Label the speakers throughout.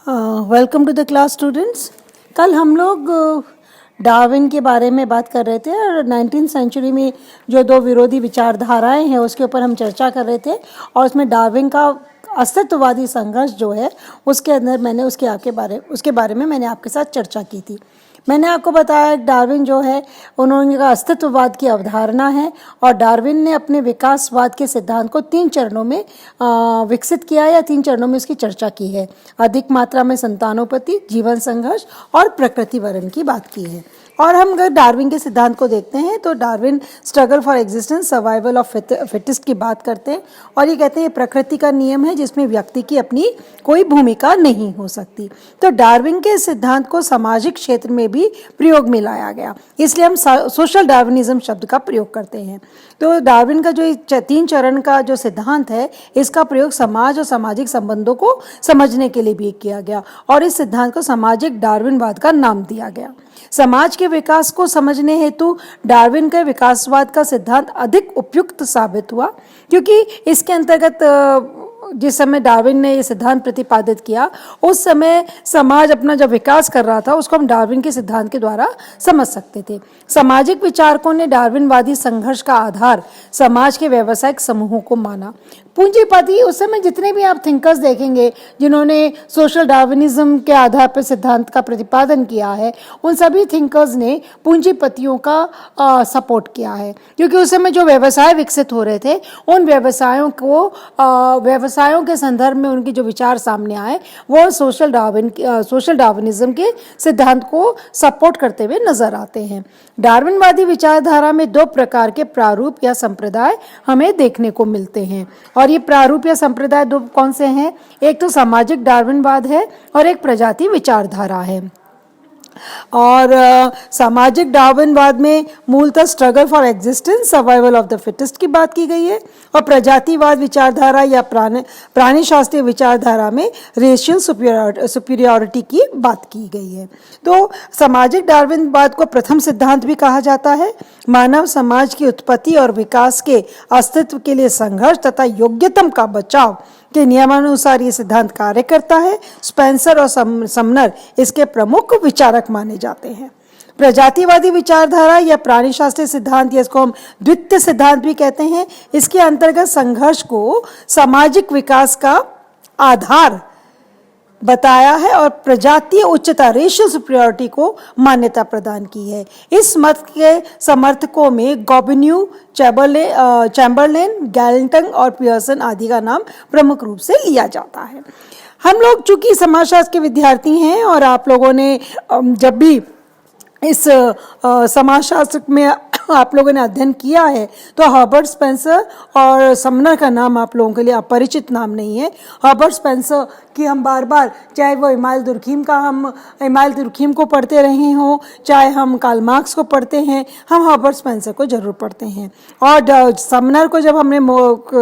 Speaker 1: Welcome to the class students. कल हम लोग डार्विन के बारे में बात कर रहे थे और 19वीं सेंचुरी में जो दो विरोधी विचारधाराएं हैं उसके ऊपर हम चर्चा कर रहे थे और उसमें डार्विन का अस्तित्ववादी संघर्ष जो है उसके अंदर मैंने उसके बारे में मैंने आपके साथ चर्चा की थी। मैंने आपको बताया डार्विन जो है उन्होंने का अस्तित्ववाद की अवधारणा है और डार्विन ने अपने विकासवाद के सिद्धांत को 3 चरणों में विकसित किया या 3 चरणों में उसकी चर्चा की है। अधिक मात्रा में संतानोत्पत्ति, जीवन संघर्ष और प्रकृति वरण की बात की है। और हम अगर डार्विन के सिद्धांत को देखते हैं तो Darwin struggle for existence, survival of fittest की बात करते हैं और ये कहते हैं ये प्रकृति का नियम है जिसमें व्यक्ति की अपनी कोई भूमिका नहीं हो सकती। तो डार्विन के सिद्धांत को सामाजिक क्षेत्र में भी प्रयोग में लाया गया, इसलिए हम सोशल डार्विनिज्म शब्द का प्रयोग करते हैं। तो डार्विन का जो 3 चरण का जो सिद्धांत है इसका प्रयोग समाज और सामाजिक संबंधों को समझने के लिए भी किया गया और इस सिद्धांत को सामाजिक डार्विनवाद का नाम दिया गया। समाज के विकास को समझने हेतु डार्विन के विकासवाद का सिद्धांत अधिक उपयुक्त साबित हुआ, क्योंकि इसके अंतर्गत जिस समय डार्विन ने ये सिद्धांत प्रतिपादित किया उस समय समाज अपना जब विकास कर रहा था उसको हम डार्विन के सिद्धांत के द्वारा समझ सकते थे। सामाजिक विचारकों ने डार्विनवादी संघर्ष का आधार समाज के व्यावसायिक समूहों को माना। पूंजीपति उस समय जितने भी आप थिंकर्स देखेंगे जिन्होंने सोशल डार्विनिज्म के आधार पर सिद्धांत का प्रतिपादन किया है उन सभी थिंकर्स ने पूंजीपतियों का सपोर्ट किया है, क्योंकि उस समय जो व्यवसाय विकसित हो रहे थे उन व्यवसायों के संदर्भ में उनके जो विचार सामने आए वो सोशल डार्विनिज्म के सिद्धांत को सपोर्ट करते हुए नजर आते हैं। डार्विनवादी विचारधारा में 2 प्रकार के प्रारूप या संप्रदाय हमें देखने को मिलते हैं और ये प्रारूप या संप्रदाय 2 कौन से हैं? एक तो सामाजिक डार्विनवाद है और एक प्रजाति विचारधारा है। और सामाजिक डार्विनवाद में मूलतः struggle for existence, survival of the fittest की बात की गई है और प्रजातिवाद विचारधारा या प्राणी शास्त्रीय विचारधारा में रेशियल सुपीरियरिटी की बात की गई है। तो सामाजिक डार्विनवाद को प्रथम सिद्धांत भी कहा जाता है। मानव समाज की उत्पत्ति और विकास के अस्तित्व के लिए संघर्ष तथा योग्यतम का बचाव के नियमानुसार ये सिद्धांत कार्य करता है। स्पेंसर और समनर इसके प्रमुख विचारक माने जाते हैं। प्रजातिवादी विचारधारा या प्राणी शास्त्रीय सिद्धांत या इसको हम द्वितीय सिद्धांत भी कहते हैं, इसके अंतर्गत संघर्ष को सामाजिक विकास का आधार बताया है और प्रजातीय उच्चता, रेशियल सुपीरियरिटी को मान्यता प्रदान की है। इस मत के समर्थकों में गॉबिन्यू, चैम्बरलेन, गैल्टन और पियर्सन आदि का नाम प्रमुख रूप से लिया जाता है। हम लोग चूंकि समाजशास्त्र के विद्यार्थी हैं और आप लोगों ने जब भी इस समाजशास्त्र में आप लोगों ने अध्ययन किया है तो हर्बर्ट स्पेंसर और समनर का नाम आप लोगों के लिए अपरिचित नाम नहीं है। हर्बर्ट स्पेंसर कि हम बार बार, चाहे वो इमाइल दुर्खीम को पढ़ते रहे हों, चाहे हम कार्ल मार्क्स को पढ़ते हैं, हम हर्बर्ट स्पेंसर को जरूर पढ़ते हैं। और समनर को जब हमने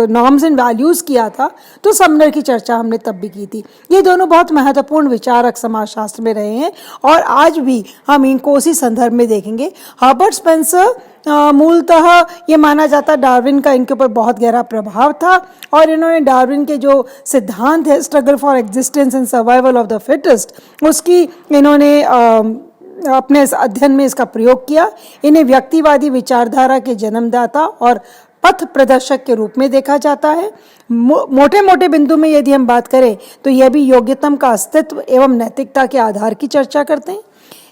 Speaker 1: नॉर्म्स एंड वैल्यूज़ किया था तो समनर की चर्चा हमने तब भी की थी। ये दोनों बहुत महत्वपूर्ण विचारक समाजशास्त्र में रहे हैं और आज भी हम इनको उसी संदर्भ में देखेंगे। हर्बर्ट स्पेंसर मूलतः ये माना जाता डार्विन का इनके ऊपर बहुत गहरा प्रभाव था और इन्होंने डार्विन के जो सिद्धांत है struggle for existence and survival of the fittest उसकी इन्होंने अपने अध्ययन में इसका प्रयोग किया। इन्हें व्यक्तिवादी विचारधारा के जन्मदाता और पथ प्रदर्शक के रूप में देखा जाता है। मोटे मोटे बिंदु में यदि हम बात करें तो यह भी योग्यतम का अस्तित्व एवं नैतिकता के आधार की चर्चा करते हैं।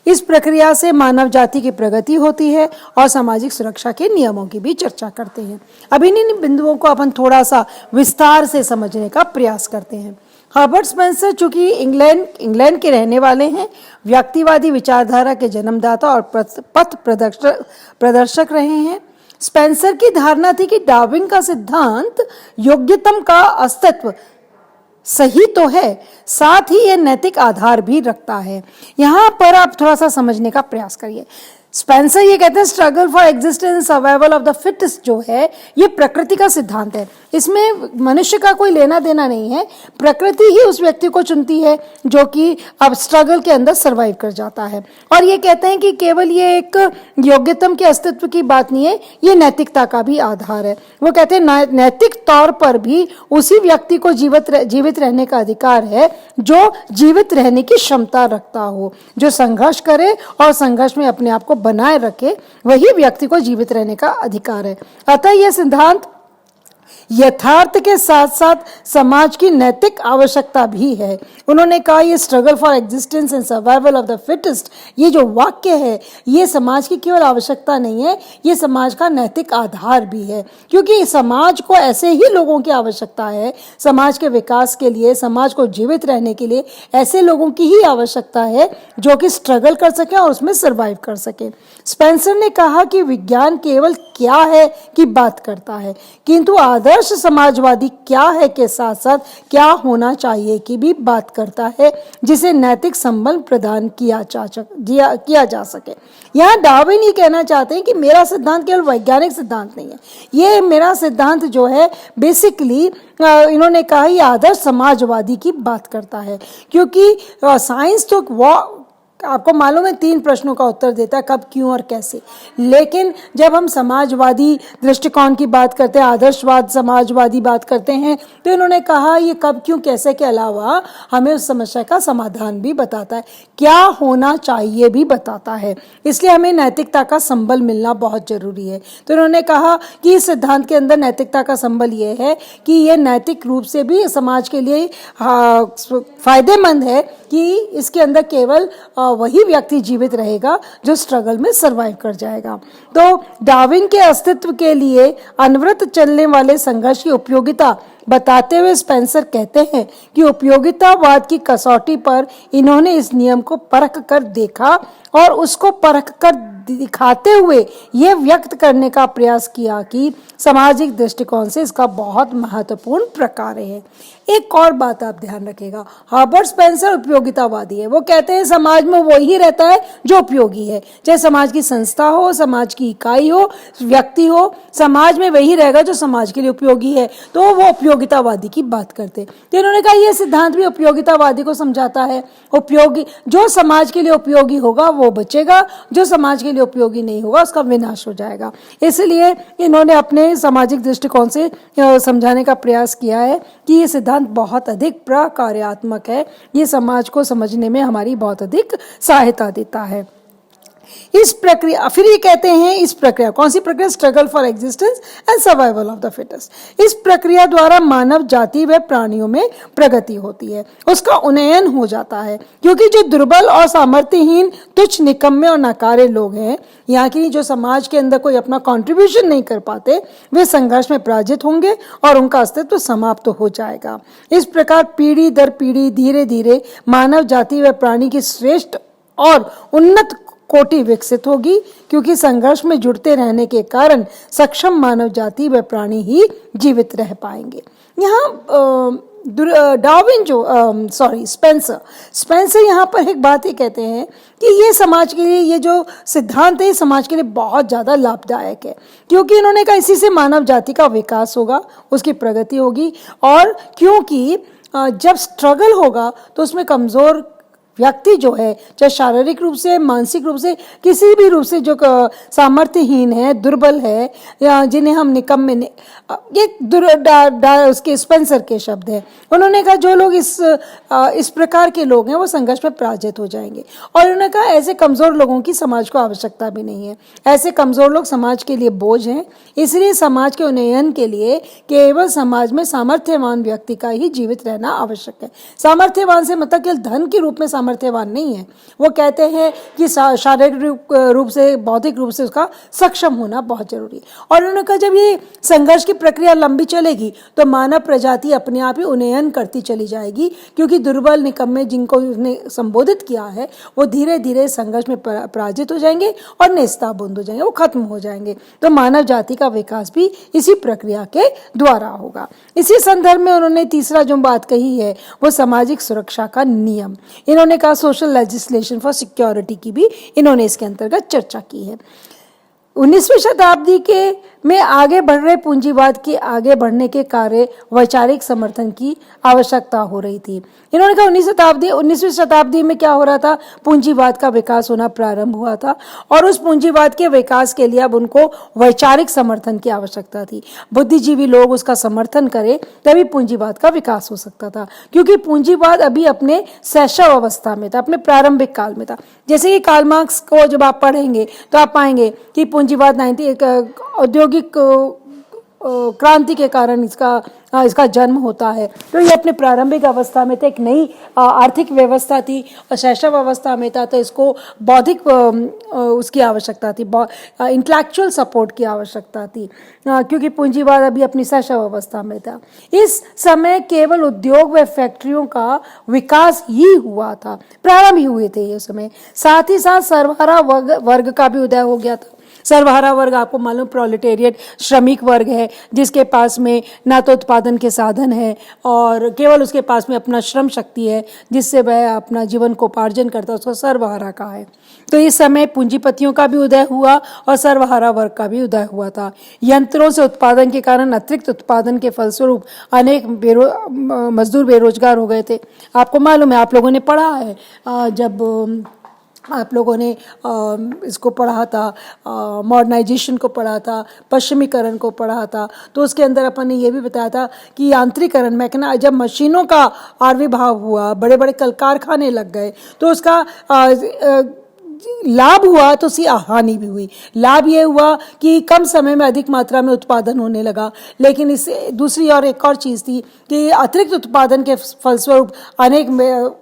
Speaker 1: इस प्रक्रिया से मानव जाति की प्रगति होती है और सामाजिक सुरक्षा के नियमों की भी चर्चा करते हैं। अब इन बिंदुओं को अपन थोड़ा सा विस्तार से समझने का प्रयास करते हैं। हर्बर्ट स्पेंसर चूंकि इंग्लैंड के रहने वाले हैं, व्यक्तिवादी विचारधारा के जन्मदाता और पथ प्रदर्शक रहे हैं। स्पेंसर की धारणा थी कि डार्विन का सिद्धांत योग्यतम का अस्तित्व सही तो है, साथ ही यह नैतिक आधार भी रखता है। यहाँ पर आप थोड़ा सा समझने का प्रयास करिए। स्पेंसर ये कहते हैं struggle for existence survival of the fittest जो है ये प्रकृति का सिद्धांत है। इसमें मनुष्य का कोई लेना देना नहीं है, प्रकृति ही उस व्यक्ति को चुनती है जो कि अब स्ट्रगल के अंदर सर्वाइव कर जाता है। और ये कहते हैं कि केवल ये एक योग्यतम के अस्तित्व की बात नहीं है, ये नैतिकता का भी आधार है। वो कहते हैं नैतिक तौर पर भी उसी व्यक्ति को जीवित रहने का अधिकार है जो जीवित रहने की क्षमता रखता हो, जो संघर्ष करे और संघर्ष में अपने आप को बनाए रखे, वही व्यक्ति को जीवित रहने का अधिकार है। अतः यह सिद्धांत यथार्थ के साथ साथ समाज की नैतिक आवश्यकता भी है। उन्होंने कहा ये struggle for existence and survival of the fittest, ये जो वाक्य है ये समाज की केवल आवश्यकता नहीं है, ये समाज का नैतिक आधार भी है। क्योंकि समाज को ऐसे ही लोगों की आवश्यकता है, समाज के विकास के लिए, समाज को जीवित रहने के लिए ऐसे लोगों की ही आवश्यकता है जो कि स्ट्रगल कर सके और उसमें सर्वाइव कर सके। स्पेंसर ने कहा कि विज्ञान केवल क्या है कि बात करता है, किंतु आदर्श समाजवादी क्या है के साथ साथ क्या होना चाहिए की भी बात करता है, जिसे नैतिक संबल प्रदान किया जा सके। यहाँ डार्विन ये कहना चाहते हैं कि मेरा सिद्धांत केवल वैज्ञानिक सिद्धांत नहीं है, ये मेरा सिद्धांत जो है बेसिकली इन्होंने कहा ये आदर्श समाजवादी की बात करता है। क्योंकि साइंस तो आपको मालूम है 3 प्रश्नों का उत्तर देता है, कब, क्यों और कैसे। लेकिन जब हम समाजवादी दृष्टिकोण की बात करते हैं, आदर्शवाद समाजवादी बात करते हैं, तो इन्होंने कहा ये कब, क्यों, कैसे के अलावा हमें उस समस्या का समाधान भी बताता है, क्या होना चाहिए भी बताता है। इसलिए हमें नैतिकता का संबल मिलना बहुत जरूरी है। तो इन्होंने कहा कि इस सिद्धांत के अंदर नैतिकता का संबल ये है कि ये नैतिक रूप से भी समाज के लिए फायदेमंद है कि इसके अंदर केवल वही व्यक्ति जीवित रहेगा जो स्ट्रगल में सरवाइव कर जाएगा। तो डार्विन के अस्तित्व के लिए अनवरत चलने वाले संघर्ष की उपयोगिता बताते हुए स्पेंसर कहते हैं कि उपयोगितावाद की कसौटी पर इन्होंने इस नियम को परख कर देखा और उसको परख कर दिखाते हुए यह व्यक्त करने का प्रयास किया कि सामाजिक दृष्टिकोण से इसका बहुत महत्वपूर्ण प्रकार है। एक और बात आप ध्यान रखिएगा, हर्बर्ट स्पेंसर उपयोगितावादी है। वो कहते हैं समाज में वो ही रहता है जो उपयोगी है, चाहे समाज की संस्था हो, समाज की इकाई हो, व्यक्ति हो, समाज में वही रहेगा जो समाज के लिए उपयोगी है। तो वो उपयोगितावादी की बात करते हैं। तो इन्होंने कहा यह सिद्धांत भी उपयोगितावादी को समझाता है, उपयोगी जो समाज के लिए उपयोगी होगा वो बचेगा, जो समाज के लिए उपयोगी नहीं होगा उसका विनाश हो जाएगा। इसलिए इन्होंने अपने सामाजिक दृष्टिकोण से समझाने का प्रयास किया है कि ये सिद्धांत बहुत अधिक प्रकार्यात्मक है, ये समाज को समझने में हमारी बहुत अधिक सहायता देता है। इस प्रक्रिया, फिर ये कहते हैं इस प्रक्रिया, कौन सी प्रक्रिया, struggle for existence and survival of the fittest, इस प्रक्रिया द्वारा मानव जाति व प्राणियों में प्रगति होती है, उसका उन्नयन हो जाता है। क्योंकि जो दुर्बल और सामर्थ्यहीन, तुच्छ, निकम्मे और नकारे लोग हैं, यहाँ की जो समाज के अंदर कोई अपना कंट्रीब्यूशन नहीं कर पाते, वे संघर्ष में पराजित होंगे और उनका अस्तित्व समाप्त हो जाएगा। इस प्रकार पीढ़ी दर पीढ़ी धीरे धीरे मानव जाति व प्राणी की श्रेष्ठ और उन्नत कोटि विकसित होगी, क्योंकि संघर्ष में जुड़ते रहने के कारण सक्षम मानव जाति व प्राणी ही जीवित रह पाएंगे। यहाँ डार्विन स्पेंसर यहाँ पर एक बात ही कहते हैं कि ये समाज के लिए, ये जो सिद्धांत है समाज के लिए बहुत ज़्यादा लाभदायक है। क्योंकि इन्होंने कहा इसी से मानव जाति का विकास होगा, उसकी प्रगति होगी। और क्योंकि जब स्ट्रगल होगा तो उसमें कमज़ोर व्यक्ति जो है, चाहे शारीरिक रूप से, मानसिक रूप से, किसी भी रूप से जो सामर्थ्यहीन है, दुर्बल है, या जिन्हें हम निकम्मे, ये उसके स्पेंसर के शब्द हैं। उन्होंने कहा जो लोग इस प्रकार के लोग हैं वो संघर्ष में पराजित हो जाएंगे। और उन्होंने कहा ऐसे कमजोर लोगों की समाज को आवश्यकता भी नहीं है, ऐसे कमजोर लोग समाज के लिए बोझ हैं। इसलिए समाज के उन्नयन के लिए केवल समाज में सामर्थ्यवान व्यक्ति का ही जीवित रहना आवश्यक है। सामर्थ्यवान से मतलब केवल धन के रूप में सामर्थ्यवान नहीं है, वो कहते हैं कि शारीरिक रूप से, बौद्धिक रूप से उसका सक्षम होना बहुत जरूरी है। और उन्होंने कहा जब ये संघर्ष की प्रक्रिया लंबी चलेगी तो मानव प्रजाति अपने आप ही उन्नयन करती चली जाएगी, क्योंकि दुर्बल, निकम्मे जिनको उसने संबोधित किया है वो धीरे धीरे संघर्ष में पराजित हो जाएंगे और नेस्ताबुंद हो जाएंगे, वो खत्म हो जाएंगे। तो मानव जाति का विकास भी इसी प्रक्रिया के द्वारा होगा। इसी संदर्भ में उन्होंने तीसरा जो बात कही है वो सामाजिक सुरक्षा का नियम। इन्होंने इन्होंने कहा सोशल लेजिस्लेशन फॉर सिक्योरिटी की भी इन्होंने इसके अंतर्गत चर्चा की है। 19वीं शताब्दी के में आगे बढ़ रहे पूंजीवाद के आगे बढ़ने के कार्य वैचारिक समर्थन की आवश्यकता हो रही थी। इन्होंने कहा 19वीं शताब्दी में क्या हो रहा था, पूंजीवाद का विकास होना प्रारंभ हुआ था और उस पूंजीवाद के विकास के लिए अब उनको वैचारिक समर्थन की आवश्यकता थी। बुद्धिजीवी लोग उसका समर्थन करें तभी पूंजीवाद का विकास हो सकता था, क्योंकि पूंजीवाद अभी अपने शैशव अवस्था में था, अपने प्रारंभिक काल में था। जैसे कि कार्ल मार्क्स को जब आप पढ़ेंगे तो आप पाएंगे कि पूंजीवाद औद्योगिक क्रांति के कारण इसका जन्म होता है। तो ये अपने प्रारंभिक अवस्था में था, एक नई आर्थिक व्यवस्था थी और शैशव अवस्था में था, तो इसको बौद्धिक उसकी आवश्यकता थी, इंटेलेक्चुअल सपोर्ट की आवश्यकता थी, क्योंकि पूंजीवाद अभी अपनी शैशव अवस्था में था। इस समय केवल उद्योग व फैक्ट्रियों का विकास ही हुआ था, प्रारंभ ही हुए थे ये समय। साथ ही साथ सर्वहारा वर्ग का भी उदय हो गया था। सर्वहारा वर्ग आपको मालूम प्रोलेटेरिएट श्रमिक वर्ग है, जिसके पास में ना तो उत्पादन के साधन है और केवल उसके पास में अपना श्रम शक्ति है जिससे वह अपना जीवन को उपार्जन करता है, उसको सर्वहारा कहा है। तो इस समय पूंजीपतियों का भी उदय हुआ और सर्वहारा वर्ग का भी उदय हुआ था। यंत्रों से उत्पादन के कारण अतिरिक्त उत्पादन के फलस्वरूप अनेक मजदूर बेरोजगार हो गए थे। आपको मालूम है, आप लोगों ने पढ़ा है, जब आप लोगों ने इसको पढ़ा था, मॉडर्नाइजेशन को पढ़ा था, पश्चिमीकरण को पढ़ा था, तो उसके अंदर अपन ने ये भी बताया था कि यांत्रिकरण जब मशीनों का आविर्भाव हुआ, बड़े बड़े कल कारखाने लग गए, तो उसका लाभ हुआ तो उसकी हानि भी हुई। लाभ ये हुआ कि कम समय में अधिक मात्रा में उत्पादन होने लगा, लेकिन इससे दूसरी और एक और चीज़ थी कि अतिरिक्त उत्पादन के फलस्वरूप अनेक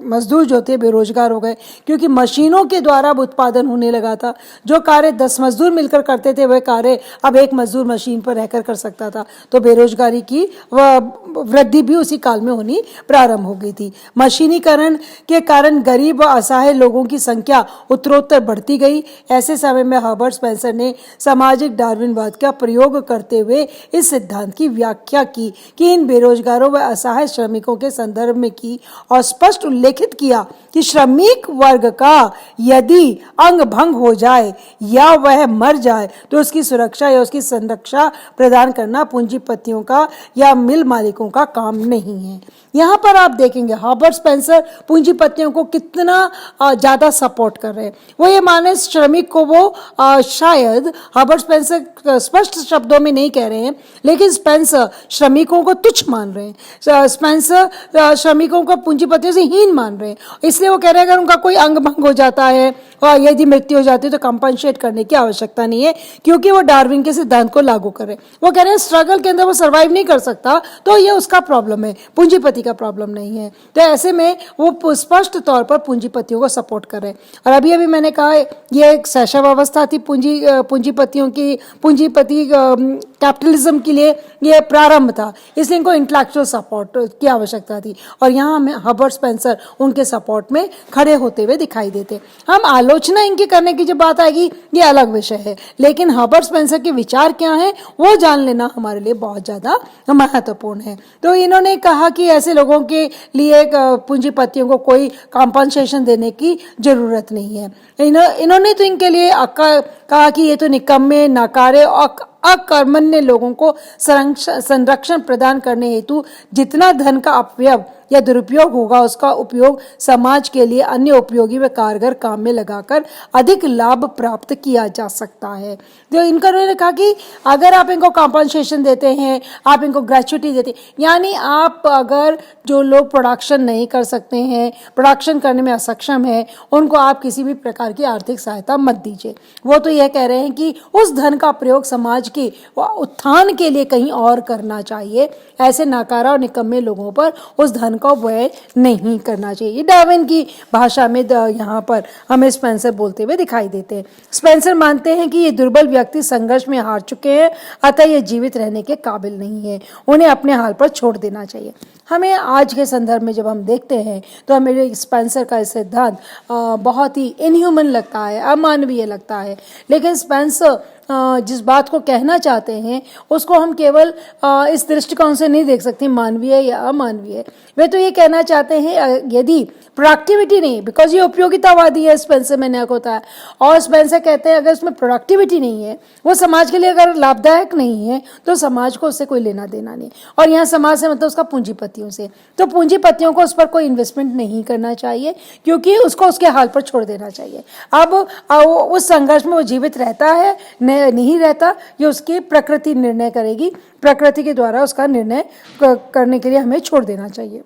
Speaker 1: मजदूर जो थे बेरोजगार हो गए, क्योंकि मशीनों के द्वारा अब उत्पादन होने लगा था। जो कार्य 10 मजदूर मिलकर करते थे वह कार्य अब एक मजदूर मशीन पर रहकर कर सकता था, तो बेरोजगारी की वृद्धि भी उसी काल में होनी प्रारंभ हो गई थी। मशीनीकरण के कारण गरीब व असहाय लोगों की संख्या उत्तरोत्तर बढ़ती गई। ऐसे समय में हर्बर्ट स्पेंसर ने सामाजिक डार्विनवाद का प्रयोग करते हुए इस सिद्धांत की व्याख्या की कि इन बेरोजगारों व असहाय श्रमिकों के संदर्भ में की और स्पष्ट उल्लेखित किया कि श्रमिक वर्ग का यदि अंग भंग हो जाए या वह मर जाए तो उसकी सुरक्षा या उसकी संरक्षा प्रदान करना पूंजीपतियों का या मिल मालिकों का काम नहीं है। यहाँ पर आप देखेंगे हर्बर्ट स्पेंसर पूंजीपतियों को कितना ज्यादा सपोर्ट कर रहे हैं। वो ये माने श्रमिक को वो शायद हर्बर्ट स्पेंसर स्पष्ट शब्दों में नहीं कह रहे हैं, लेकिन स्पेंसर श्रमिकों को तुच्छ मान रहे हैं। स्पेंसर श्रमिकों को पूंजीपतियों से हीन मान रहे हैं, इसलिए वो कह रहे हैं अगर उनका कोई अंग भंग हो जाता है और यदि मृत्यु हो जाती है तो कंपनसेट करने की आवश्यकता नहीं है, क्योंकि वो डार्विन के सिद्धांत को लागू कर रहे हैं। वो कह रहे हैं स्ट्रगल के अंदर वो सर्वाइव नहीं कर सकता तो ये उसका प्रॉब्लम है, पूंजीपति का प्रॉब्लम नहीं है। तो ऐसे में वो स्पष्ट तौर पर पूंजीपतियों को सपोर्ट कर रहे हैं। और अभी अभी मैंने कहा ये एक शैशव अवस्था थी पूंजीपतियों की, पूंजीपति कैपिटलिज्म के लिए ये प्रारंभ था, इसलिए इनको इंटेलेक्चुअल सपोर्ट की आवश्यकता थी और यहाँ हमें हर्बर्ट स्पेंसर उनके सपोर्ट में खड़े होते हुए दिखाई देते। हम आलोचना इनकी करने की जब बात आएगी ये अलग विषय है, लेकिन हर्बर्ट स्पेंसर के विचार क्या हैं वो जान लेना हमारे लिए बहुत ज़्यादा महत्वपूर्ण है। तो इन्होंने कहा कि ऐसे लोगों के लिए पूंजीपतियों को कोई कॉम्पनसेशन देने की जरूरत नहीं है। इन्होंने तो इनके लिए कहा कि ये तो निकम्मे, नाकारे और अकर्मण्य लोगों को संरक्षण प्रदान करने हेतु जितना धन का अपव्यय या दुरुपयोग होगा उसका उपयोग समाज के लिए अन्य उपयोगी व कारगर काम में लगाकर अधिक लाभ प्राप्त किया जा सकता है। तो इनका उन्होंने कहा कि अगर आप इनको कॉम्पनसेशन देते हैं, आप इनको ग्रेच्युटी देते हैं, यानी आप अगर जो लोग प्रोडक्शन नहीं कर सकते हैं, प्रोडक्शन करने में असक्षम है, उनको आप किसी भी प्रकार की आर्थिक सहायता मत दीजिए। वो तो यह कह रहे हैं कि उस धन का प्रयोग समाज के उत्थान के लिए कहीं और करना चाहिए, ऐसे नाकारा और निकम्मे लोगों पर उस धन का व्यय नहीं करना चाहिए। डार्विन की भाषा में यहाँ पर हमें स्पेंसर बोलते हुए दिखाई देते हैं। स्पेंसर मानते हैं कि ये दुर्बल व्यक्ति संघर्ष में हार चुके हैं, अतः ये जीवित रहने के काबिल नहीं है, उन्हें अपने हाल पर छोड़ देना चाहिए। हमें आज के संदर्भ में जब हम देखते हैं तो हमें स्पेंसर का सिद्धांत बहुत ही इनह्यूमन लगता है, अमानवीय लगता है, लेकिन स्पेंसर जिस बात को कहना चाहते हैं उसको हम केवल इस दृष्टिकोण से नहीं देख सकते मानवीय या अमानवीय। वे तो ये कहना चाहते हैं यदि प्रोडक्टिविटी नहीं, बिकॉज ये उपयोगितावादी है, स्पेंसर मैंने आपको बताया, और स्पेंसर कहते हैं अगर उसमें प्रोडक्टिविटी नहीं है, वो समाज के लिए अगर लाभदायक नहीं है, तो समाज को उससे कोई लेना देना नहीं। और यहाँ समाज से मतलब उसका पूंजीपतियों से, तो पूंजीपतियों को उस पर कोई इन्वेस्टमेंट नहीं करना चाहिए, क्योंकि उसको उसके हाल पर छोड़ देना चाहिए। अब उस संघर्ष में वो जीवित रहता है नहीं रहता, ये उसकी प्रकृति निर्णय करेगी। प्रकृति के द्वारा उसका निर्णय करने के लिए हमें छोड़ देना चाहिए।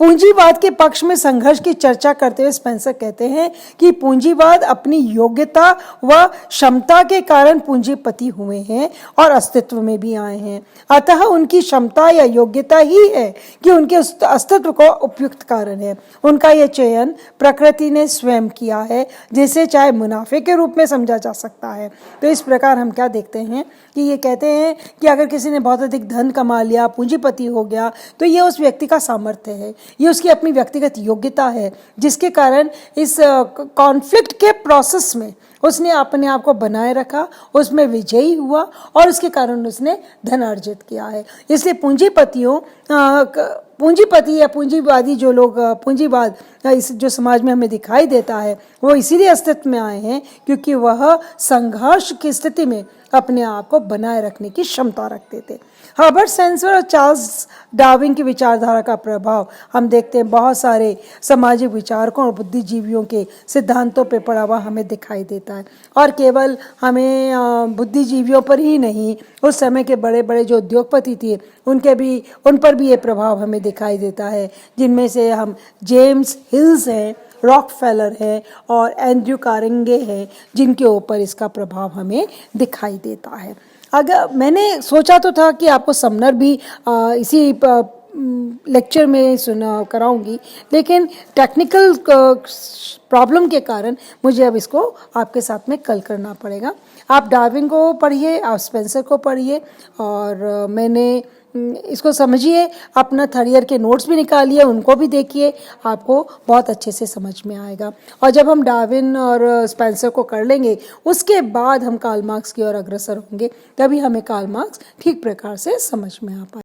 Speaker 1: पूंजीवाद के पक्ष में संघर्ष की चर्चा करते हुए स्पेंसर कहते हैं कि पूंजीवाद अपनी योग्यता व क्षमता के कारण पूंजीपति हुए हैं और अस्तित्व में भी आए हैं। अतः उनकी क्षमता या योग्यता ही है कि उनके अस्तित्व को उपयुक्त कारण है। उनका यह चयन प्रकृति ने स्वयं किया है, जिसे चाहे मुनाफे के रूप में समझा जा सकता है। तो इस प्रकार हम क्या देखते हैं कि ये कहते हैं कि अगर किसी ने बहुत अधिक धन कमा लिया, पूंजीपति हो गया, तो ये उस व्यक्ति का सामर्थ्य है, ये उसकी अपनी व्यक्तिगत योग्यता है, जिसके कारण इस कॉन्फ्लिक्ट के प्रोसेस में उसने अपने आप को बनाए रखा, उसमें विजयी हुआ और उसके कारण उसने धन अर्जित किया है। इसलिए पूंजीपति या पूंजीवादी जो लोग, पूंजीवाद इस जो समाज में हमें दिखाई देता है, वो इसीलिए अस्तित्व में आए हैं क्योंकि वह संघर्ष की स्थिति में अपने आप को बनाए रखने की क्षमता रखते थे। हर्बर्ट स्पेंसर और चार्ल्स डार्विन की विचारधारा का प्रभाव हम देखते हैं बहुत सारे सामाजिक विचारकों और बुद्धिजीवियों के सिद्धांतों पर पड़ा हुआ हमें दिखाई देता है। और केवल हमें बुद्धिजीवियों पर ही नहीं, उस समय के बड़े बड़े जो उद्योगपति थे उन पर भी ये प्रभाव हमें दिखाई देता है, जिनमें से हम जेम्स हिल्स हैं, रॉकफेलर है और एंड्रयू कार्नेगी है, जिनके ऊपर इसका प्रभाव हमें दिखाई देता है। अगर मैंने सोचा तो था कि आपको समनर भी इसी लेक्चर में कराऊंगी, लेकिन टेक्निकल प्रॉब्लम के कारण मुझे अब इसको आपके साथ में कल करना पड़ेगा। आप डार्विन को पढ़िए, आप स्पेंसर को पढ़िए और मैंने इसको समझिए, अपना थर्ड ईयर के नोट्स भी निकालिए, उनको भी देखिए, आपको बहुत अच्छे से समझ में आएगा। और जब हम डार्विन और स्पेंसर को कर लेंगे, उसके बाद हम कार्ल मार्क्स की ओर अग्रसर होंगे, तभी हमें कार्ल मार्क्स ठीक प्रकार से समझ में आ पाए।